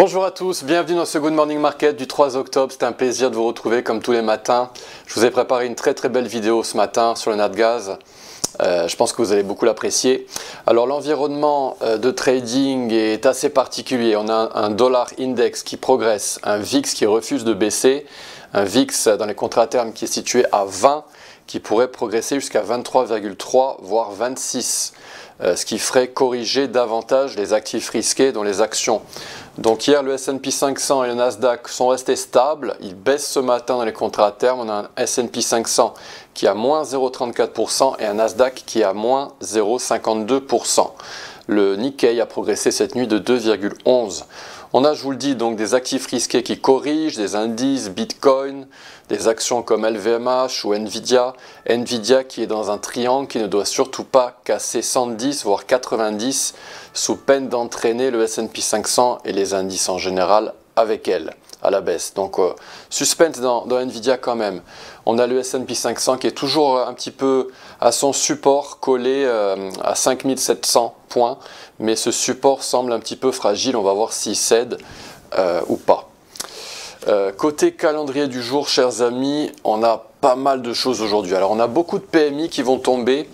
Bonjour à tous, bienvenue dans ce Good Morning Market du 3 octobre. C'est un plaisir de vous retrouver comme tous les matins. Je vous ai préparé une très belle vidéo ce matin sur le Natgaz. Je pense que vous allez beaucoup l'apprécier. Alors l'environnement de trading est assez particulier. On a un dollar index qui progresse, un VIX qui refuse de baisser, un VIX dans les contrats à terme qui est situé à 20, qui pourrait progresser jusqu'à 23,3 voire 26. Ce qui ferait corriger davantage les actifs risqués dont les actions. Donc hier le S&P 500 et le Nasdaq sont restés stables, ils baissent ce matin dans les contrats à terme. On a un S&P 500 qui a moins 0,34% et un Nasdaq qui a moins 0,52%. Le Nikkei a progressé cette nuit de 2,11. On a, je vous le dis, donc des actifs risqués qui corrigent, des indices, Bitcoin, des actions comme LVMH ou Nvidia. Nvidia qui est dans un triangle qui ne doit surtout pas casser 110 voire 90 sous peine d'entraîner le S&P 500 et les indices en général avec elle à la baisse. Donc suspense dans Nvidia quand même. On a le S&P 500 qui est toujours un petit peu à son support collé à 5700 points, mais ce support semble un petit peu fragile. On va voir s'il cède ou pas. Côté calendrier du jour, chers amis, on a pas mal de choses aujourd'hui. Alors on a beaucoup de PMI qui vont tomber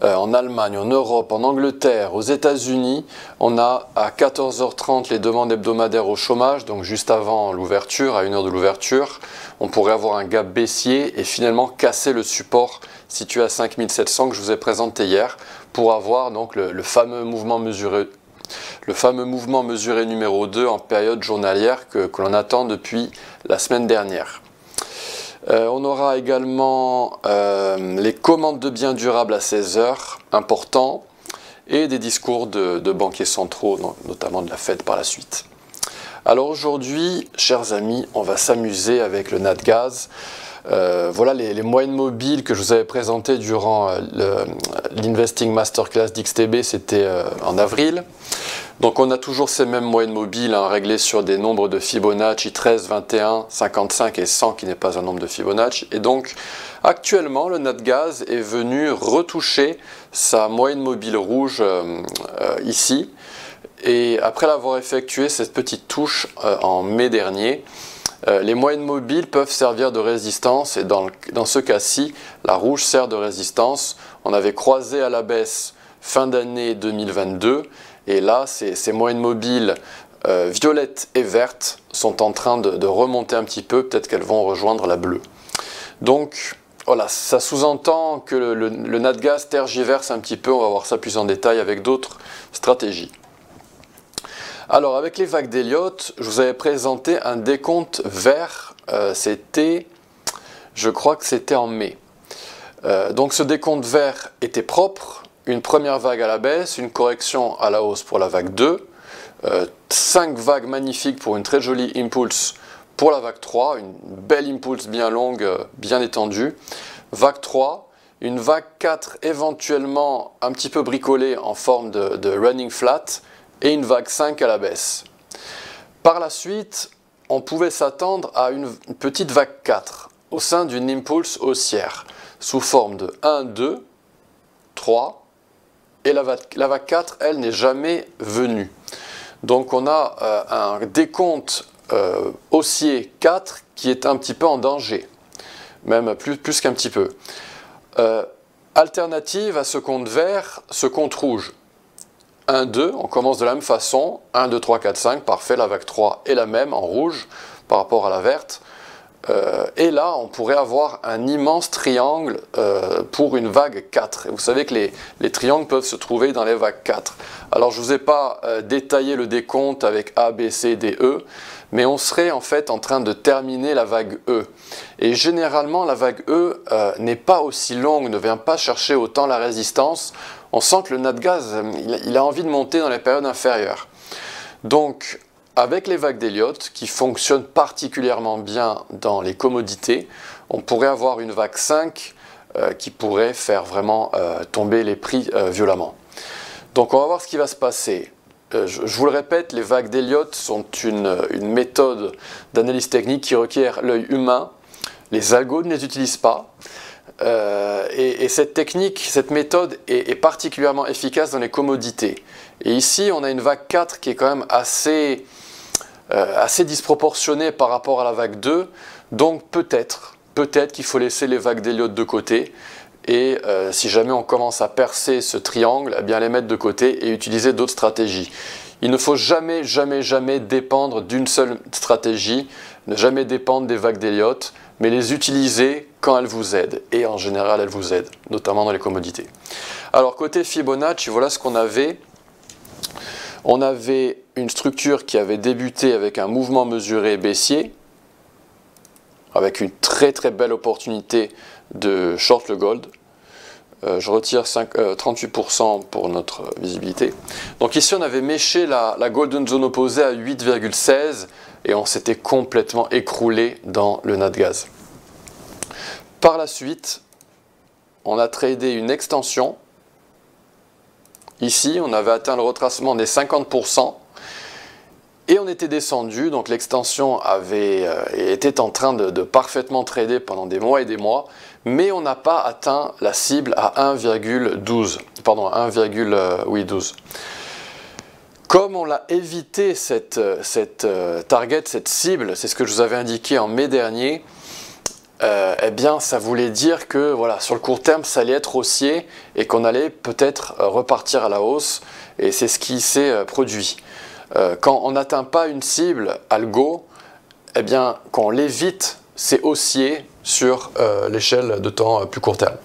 en Allemagne, en Europe, en Angleterre, aux États-Unis. On a à 14h30 les demandes hebdomadaires au chômage, donc juste avant l'ouverture, à 1h de l'ouverture. On pourrait avoir un gap baissier et finalement casser le support situé à 5700 que je vous ai présenté hier pour avoir donc le fameux mouvement mesuré. Le fameux mouvement mesuré numéro 2 en période journalière que l'on attend depuis la semaine dernière. On aura également les commandes de biens durables à 16h, important, et des discours de banquiers centraux, notamment de la Fed par la suite. Alors aujourd'hui, chers amis, on va s'amuser avec le Natgaz. Voilà les moyennes mobiles que je vous avais présentées durant l'Investing Masterclass d'XTB, c'était en avril. Donc on a toujours ces mêmes moyennes mobiles réglées sur des nombres de Fibonacci 13, 21, 55 et 100 qui n'est pas un nombre de Fibonacci. Et donc actuellement le Natgaz est venu retoucher sa moyenne mobile rouge ici. Et après l'avoir effectué cette petite touche en mai dernier, les moyennes mobiles peuvent servir de résistance et dans ce cas-ci, la rouge sert de résistance. On avait croisé à la baisse fin d'année 2022 et là, ces moyennes mobiles violettes et vertes sont en train de remonter un petit peu, peut-être qu'elles vont rejoindre la bleue. Donc voilà, ça sous-entend que le Natgaz tergiverse un petit peu, on va voir ça plus en détail avec d'autres stratégies. Alors avec les vagues d'Elliott, je vous avais présenté un décompte vert, je crois que c'était en mai. Donc ce décompte vert était propre, une première vague à la baisse, une correction à la hausse pour la vague 2, 5 vagues magnifiques pour une très jolie impulse pour la vague 3, une belle impulse bien longue, bien étendue. Vague 3, une vague 4 éventuellement un petit peu bricolée en forme de running flat, et une vague 5 à la baisse. Par la suite, on pouvait s'attendre à une petite vague 4 au sein d'une impulse haussière sous forme de 1, 2, 3 et la vague 4, elle, n'est jamais venue. Donc on a un décompte haussier 4 qui est un petit peu en danger, même plus qu'un petit peu. Alternative à ce compte vert, ce compte rouge. 1, 2, on commence de la même façon, 1, 2, 3, 4, 5, parfait, la vague 3 est la même en rouge par rapport à la verte. Et là, on pourrait avoir un immense triangle pour une vague 4. Et vous savez que les triangles peuvent se trouver dans les vagues 4. Alors, je ne vous ai pas détaillé le décompte avec A, B, C, D, E, mais on serait en fait en train de terminer la vague E. Et généralement, la vague E n'est pas aussi longue, ne vient pas chercher autant la résistance. On sent que le Natgaz, il a envie de monter dans les périodes inférieures. Donc, avec les vagues d'Elliott, qui fonctionnent particulièrement bien dans les commodités, on pourrait avoir une vague 5 qui pourrait faire vraiment tomber les prix violemment. Donc, on va voir ce qui va se passer. Je vous le répète, les vagues d'Elliott sont une méthode d'analyse technique qui requiert l'œil humain. Les algos ne les utilisent pas. Et cette technique, cette méthode est particulièrement efficace dans les commodités. Et ici, on a une vague 4 qui est quand même assez assez disproportionné par rapport à la vague 2, donc peut-être qu'il faut laisser les vagues d'Elliott de côté, et si jamais on commence à percer ce triangle, eh bien les mettre de côté et utiliser d'autres stratégies. Il ne faut jamais dépendre d'une seule stratégie, ne jamais dépendre des vagues d'Elliott, mais les utiliser quand elles vous aident, et en général elles vous aident, notamment dans les commodités. Alors côté Fibonacci, voilà ce qu'on avait. On avait une structure qui avait débuté avec un mouvement mesuré baissier, avec une très belle opportunité de short le gold. Je retire 38% pour notre visibilité. Donc ici on avait méché la golden zone opposée à 8,16 et on s'était complètement écroulé dans le NatGaz. Par la suite, on a tradé une extension. Ici, on avait atteint le retracement des 50% et on était descendu. Donc l'extension était en train de parfaitement trader pendant des mois et des mois, mais on n'a pas atteint la cible à 1,12. Pardon, 1,12. Comme on l'a évité cette target, cette cible, c'est ce que je vous avais indiqué en mai dernier, eh bien ça voulait dire que voilà, sur le court terme ça allait être haussier et qu'on allait peut-être repartir à la hausse, et c'est ce qui s'est produit. Quand on n'atteint pas une cible algo, eh bien quand on l'évite, c'est haussier sur l'échelle de temps plus court terme.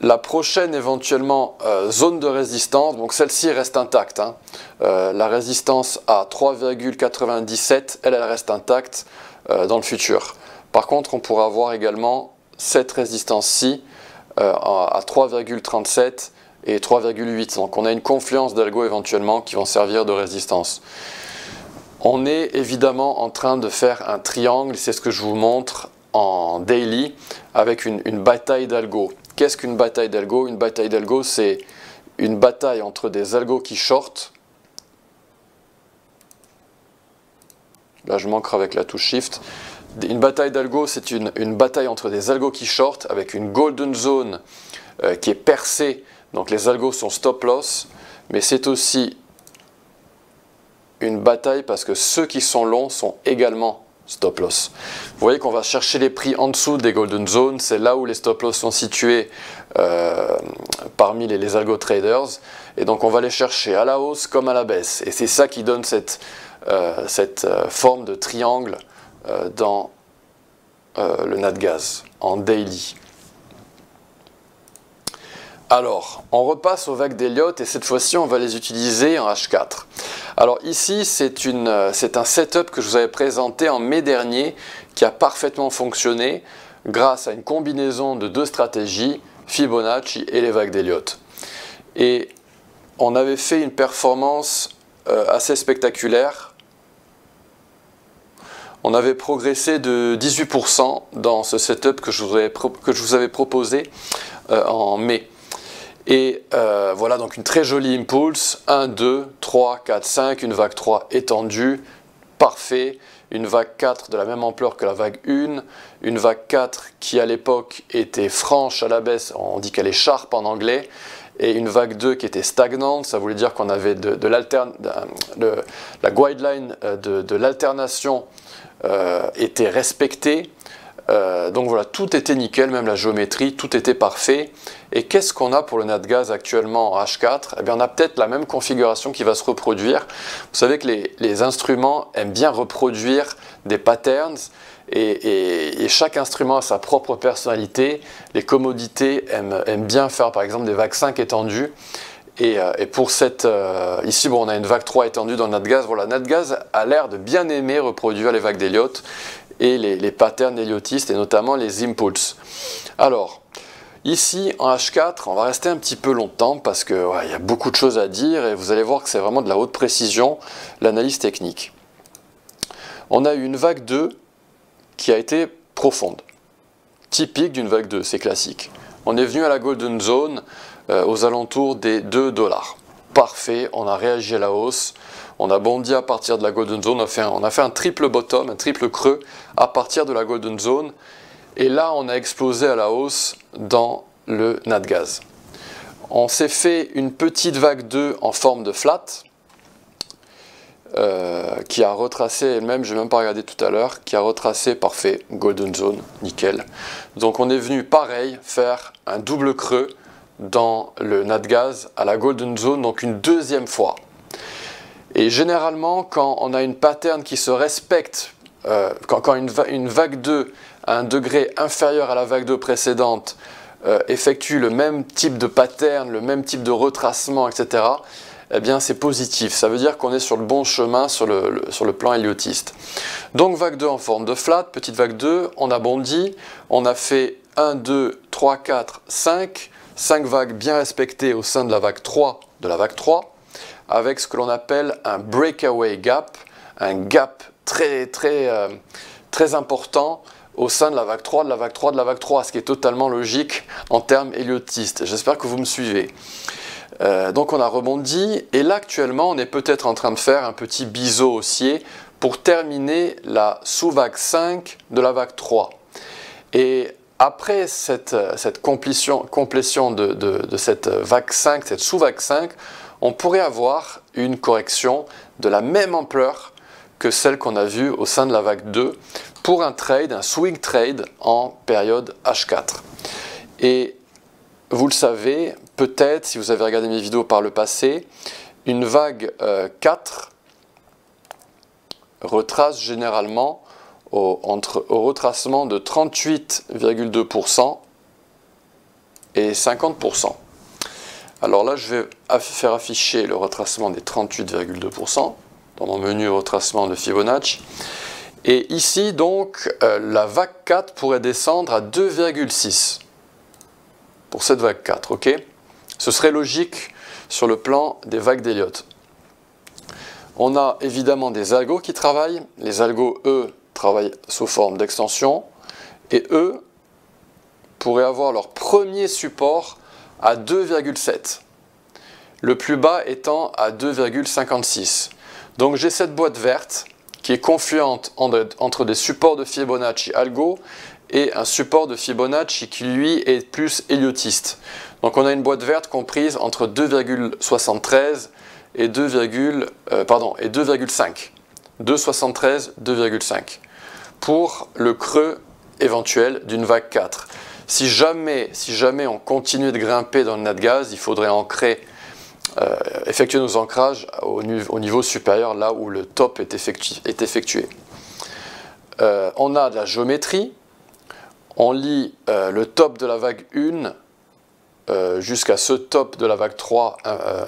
La prochaine éventuellement zone de résistance, donc celle-ci reste intacte, hein. La résistance à 3,97, elle reste intacte dans le futur. Par contre, on pourra avoir également cette résistance-ci à 3,37 et 3,8. Donc on a une confluence d'algo éventuellement qui vont servir de résistance. On est évidemment en train de faire un triangle, c'est ce que je vous montre en daily, avec une bataille d'algo. Qu'est-ce qu'une bataille d'algo? Une bataille d'algo, c'est une bataille entre des algos qui short. Là, je manque avec la touche Shift. Une bataille d'algo, c'est une bataille entre des algos qui short avec une golden zone qui est percée. Donc les algos sont stop loss, mais c'est aussi une bataille parce que ceux qui sont longs sont également stop loss. Vous voyez qu'on va chercher les prix en dessous des golden zones, c'est là où les stop loss sont situés parmi les algo traders, et donc on va les chercher à la hausse comme à la baisse, et c'est ça qui donne cette forme de triangle dans le NatGaz en daily. Alors, on repasse aux vagues d'Elliott et cette fois-ci on va les utiliser en H4. Alors ici c'est un setup que je vous avais présenté en mai dernier qui a parfaitement fonctionné grâce à une combinaison de deux stratégies, Fibonacci et les vagues d'Elliott. Et on avait fait une performance assez spectaculaire. On avait progressé de 18% dans ce setup que je vous avais proposé en mai. Et voilà donc une très jolie impulse, 1, 2, 3, 4, 5, une vague 3 étendue, parfait, une vague 4 de la même ampleur que la vague 1, une vague 4 qui à l'époque était franche à la baisse, on dit qu'elle est sharp en anglais, et une vague 2 qui était stagnante, ça voulait dire qu'on avait la guideline de l'alternation était respectée. Donc voilà, tout était nickel, même la géométrie, tout était parfait. Et qu'est-ce qu'on a pour le NatGaz actuellement en H4? Eh bien, on a peut-être la même configuration qui va se reproduire. Vous savez que les instruments aiment bien reproduire des patterns et chaque instrument a sa propre personnalité. Les commodités aiment bien faire par exemple des vagues 5 étendues. Et pour ici, bon, on a une vague 3 étendue dans le NatGaz. Voilà, NatGaz a l'air de bien aimer reproduire les vagues d'Elliott et les patterns elliotistes et notamment les impulses. Alors, ici en H4, on va rester un petit peu longtemps parce qu'il y a beaucoup de choses à dire et vous allez voir que c'est vraiment de la haute précision, l'analyse technique. On a eu une vague 2 qui a été profonde, typique d'une vague 2, c'est classique. On est venu à la golden zone aux alentours des 2 $. Parfait, on a réagi à la hausse, on a bondi à partir de la golden zone, on a fait un triple bottom, un triple creux à partir de la golden zone, et là on a explosé à la hausse dans le NatGaz. On s'est fait une petite vague 2 en forme de flat, qui a retracé elle-même, je n'ai même pas regardé tout à l'heure, qui a retracé, parfait, Golden Zone, nickel. Donc on est venu pareil faire un double creux dans le NatGaz à la Golden Zone, donc une deuxième fois. Et généralement, quand on a une pattern qui se respecte, quand une vague 2 à un degré inférieur à la vague 2 précédente effectue le même type de pattern, le même type de retracement, etc., eh bien c'est positif. Ça veut dire qu'on est sur le bon chemin sur le plan héliotiste. Donc vague 2 en forme de flat, petite vague 2, on a bondi, on a fait 1, 2, 3, 4, 5 vagues bien respectées au sein de la vague 3 avec ce que l'on appelle un breakaway gap, un gap très important au sein de la vague 3, ce qui est totalement logique en termes héliotistes. J'espère que vous me suivez. Donc on a rebondi, et là actuellement on est peut-être en train de faire un petit biseau haussier pour terminer la sous-vague 5 de la vague 3. Et après cette complétion de cette vague 5, cette sous-vague 5, on pourrait avoir une correction de la même ampleur que celle qu'on a vue au sein de la vague 2 pour un trade, un swing trade en période H4. Et vous le savez, peut-être, si vous avez regardé mes vidéos par le passé, une vague 4 retrace généralement au retracement de 38,2% et 50%. Alors là, je vais faire afficher le retracement des 38,2% dans mon menu retracement de Fibonacci. Et ici, donc, la vague 4 pourrait descendre à 2,6 pour cette vague 4, ok? Ce serait logique sur le plan des vagues d'Elliott. On a évidemment des algos qui travaillent. Les algos, eux, travaillent sous forme d'extension. Et eux pourraient avoir leur premier support à 2,7. Le plus bas étant à 2,56. Donc j'ai cette boîte verte qui est confluente entre des supports de Fibonacci algo et un support de Fibonacci qui lui est plus héliotiste. Donc on a une boîte verte comprise entre 2,73 et 2,5. 2,73, 2,5 pour le creux éventuel d'une vague 4. Si jamais on continuait de grimper dans le NatGaz, il faudrait effectuer nos ancrages au niveau supérieur, là où le top est effectué. On a de la géométrie. On lit le top de la vague 1 jusqu'à ce top de la vague 3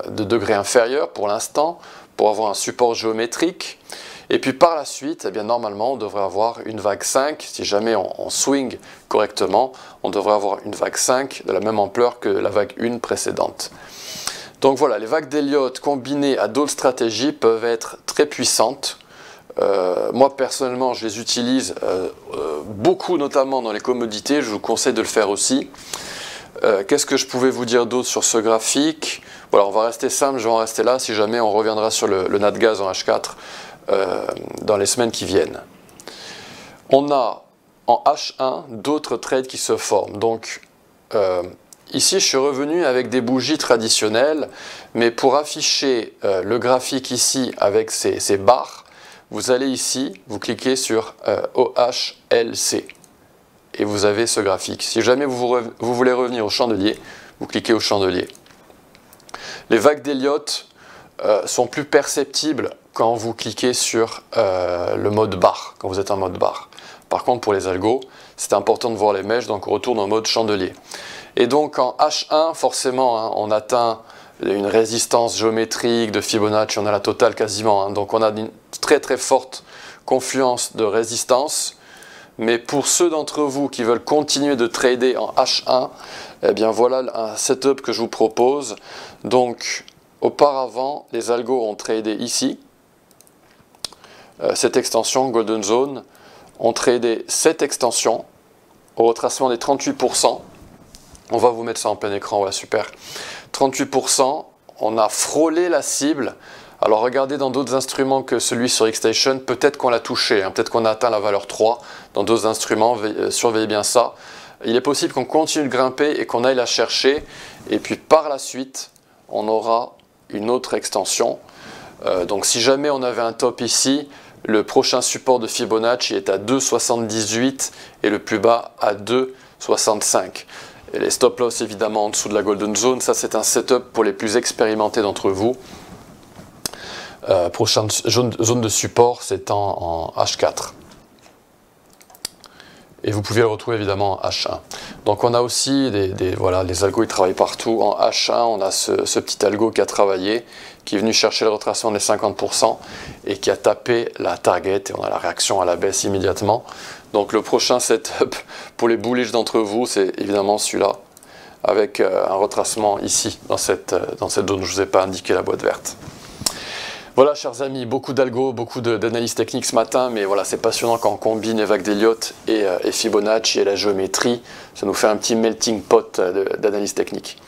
de degré inférieur pour l'instant, pour avoir un support géométrique. Et puis par la suite, eh bien, normalement, on devrait avoir une vague 5. Si jamais on swing correctement, on devrait avoir une vague 5 de la même ampleur que la vague 1 précédente. Donc voilà, les vagues d'Elliott combinées à d'autres stratégies peuvent être très puissantes. Moi personnellement, je les utilise beaucoup, notamment dans les commodités. Je vous conseille de le faire aussi. Qu'est-ce que je pouvais vous dire d'autre sur ce graphique? Voilà, on va rester simple, je vais en rester là. Si jamais on reviendra sur le NatGaz en H4 dans les semaines qui viennent. On a en H1 d'autres trades qui se forment. Donc ici, je suis revenu avec des bougies traditionnelles, mais pour afficher le graphique ici avec ces barres, vous allez ici, vous cliquez sur OHLC et vous avez ce graphique. Si jamais vous voulez revenir au chandelier, vous cliquez au chandelier. Les vagues d'Elliott sont plus perceptibles quand vous cliquez sur le mode barre, quand vous êtes en mode barre. Par contre, pour les algos, c'est important de voir les mèches, donc on retourne en mode chandelier. Et donc en H1, forcément, hein, on atteint une résistance géométrique de Fibonacci, on a la totale quasiment. Hein, donc on a une très très forte confluence de résistance. Mais pour ceux d'entre vous qui veulent continuer de trader en H1, eh bien voilà un setup que je vous propose. Donc auparavant, les algos ont tradé ici. Cette extension Golden Zone, ont tradé cette extension au retracement des 38%. On va vous mettre ça en plein écran, ouais, super. 38%, on a frôlé la cible. Alors regardez dans d'autres instruments que celui sur Xstation, peut-être qu'on l'a touché, hein, peut-être qu'on a atteint la valeur 3 dans d'autres instruments, surveillez bien ça. Il est possible qu'on continue de grimper et qu'on aille la chercher, et puis par la suite, on aura une autre extension. Donc si jamais on avait un top ici, le prochain support de Fibonacci est à 2,78 et le plus bas à 2,65. Et les stop loss évidemment en dessous de la golden zone, ça c'est un setup pour les plus expérimentés d'entre vous. Prochaine zone de support, c'est en H4. Et vous pouvez le retrouver évidemment en H1. Donc on a aussi voilà, les algos ils travaillent partout. En H1, on a ce petit algo qui a travaillé, qui est venu chercher le retracement des 50% et qui a tapé la target et on a la réaction à la baisse immédiatement. Donc le prochain setup pour les bullish d'entre vous, c'est évidemment celui-là, avec un retracement ici, dans cette zone. Je ne vous ai pas indiqué la boîte verte. Voilà, chers amis, beaucoup d'algo, beaucoup d'analyses techniques ce matin, mais voilà, c'est passionnant quand on combine Evag d'Elliott et Fibonacci et la géométrie. Ça nous fait un petit melting pot d'analyse technique.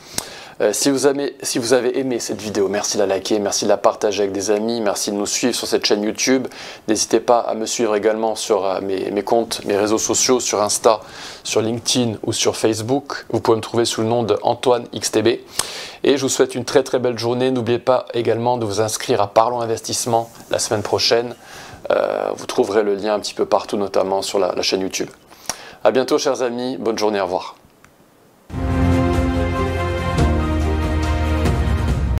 Si vous avez aimé cette vidéo, merci de la liker, merci de la partager avec des amis, merci de nous suivre sur cette chaîne YouTube. N'hésitez pas à me suivre également sur mes comptes, mes réseaux sociaux, sur Insta, sur LinkedIn ou sur Facebook. Vous pouvez me trouver sous le nom de Antoine XTB. Et je vous souhaite une très très belle journée. N'oubliez pas également de vous inscrire à Parlons Investissement la semaine prochaine. Vous trouverez le lien un petit peu partout, notamment sur la chaîne YouTube. À bientôt chers amis, bonne journée, au revoir.